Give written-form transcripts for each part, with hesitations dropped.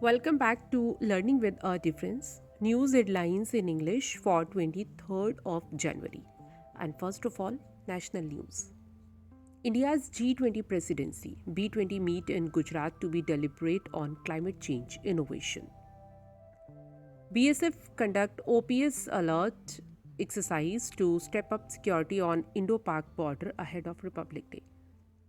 Welcome back to Learning with a Difference. News headlines in English for 23rd of January. And first of all, national news. India's G20 presidency, B20 meet in Gujarat to be deliberate on climate change innovation. BSF conduct OPS alert exercise to step up security on Indo-Pak border ahead of Republic Day.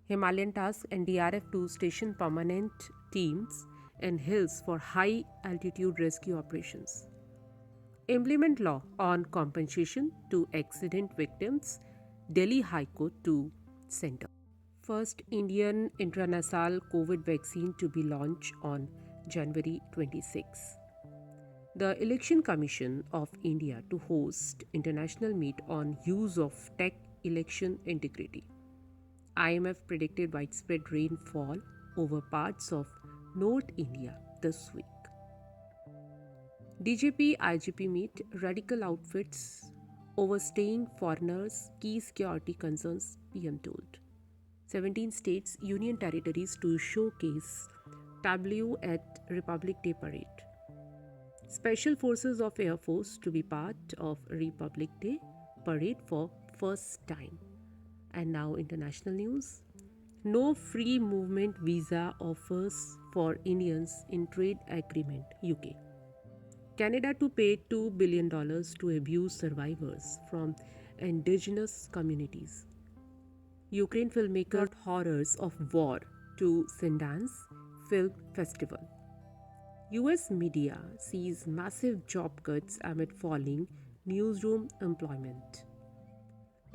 Himalayan task NDRF to station permanent teams in hills for high altitude rescue operations. Implement law on compensation to accident victims, Delhi High Court to center. First Indian intranasal COVID vaccine to be launched on January 26. The Election Commission of India to host international meet on use of tech election integrity. IMF predicted widespread rainfall over parts of North India this week. DGP IGP meet radical outfits overstaying foreigners, key security concerns, PM told. 17 states, union territories to showcase tableau at Republic Day parade. Special forces of Air Force to be part of Republic Day parade for first time. And now international news. No free movement visa offers for Indians in trade agreement, UK. Canada to pay $2 billion to abuse survivors from indigenous communities. Ukraine filmmaker horrors of war to Sundance Film Festival. US media sees massive job cuts amid falling newsroom employment.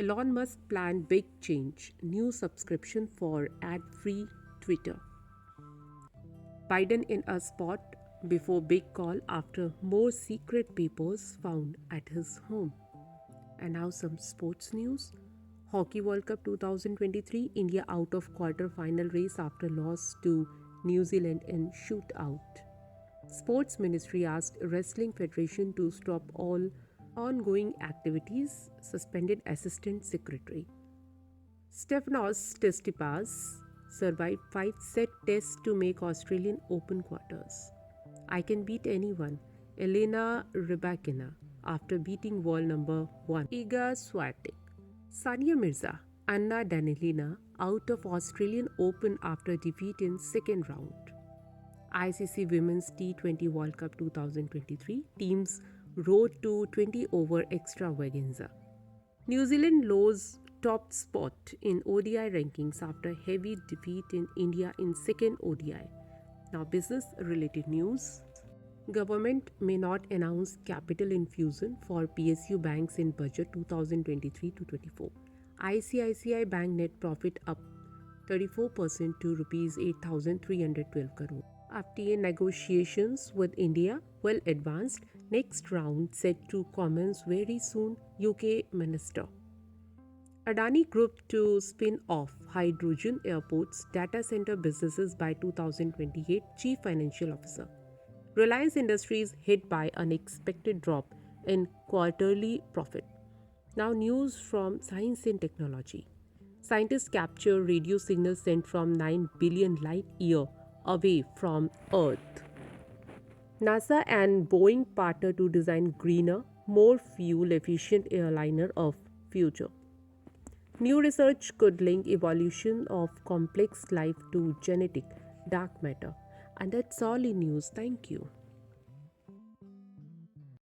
Elon Musk planned big change, new subscription for ad-free Twitter. Biden in a spot before big call after more secret papers found at his home. And now some sports news. Hockey World Cup 2023, India out of quarter-final race after loss to New Zealand in shootout. Sports Ministry asked Wrestling Federation to stop all ongoing activities, suspended Assistant Secretary. Stefanos Tsitsipas survived 5-set test to make Australian Open quarters. I can beat anyone, Elena Rybakina, after beating world number 1 Iga Swiatek. Sania Mirza, Anna Danilina out of Australian Open after defeat in second round. ICC Women's T20 World Cup 2023 teams road to 20 over extravaganza. New Zealand lose top spot in ODI rankings after heavy defeat in India in second ODI. Now business related news. Government may not announce capital infusion for PSU banks in budget 2023-24. ICICI Bank net profit up 34% to Rs 8,312 crore. FTA negotiations with India well advanced. Next round set to commence very soon, UK Minister. Adani Group to spin off hydrogen airports data center businesses by 2028, Chief Financial Officer. Reliance Industries hit by unexpected drop in quarterly profit. Now news from science and technology. Scientists capture radio signals sent from 9 billion light year away from Earth. NASA and Boeing partner to design greener, more fuel-efficient airliner of future. New research could link evolution of complex life to genetic dark matter. And that's all in news. Thank you.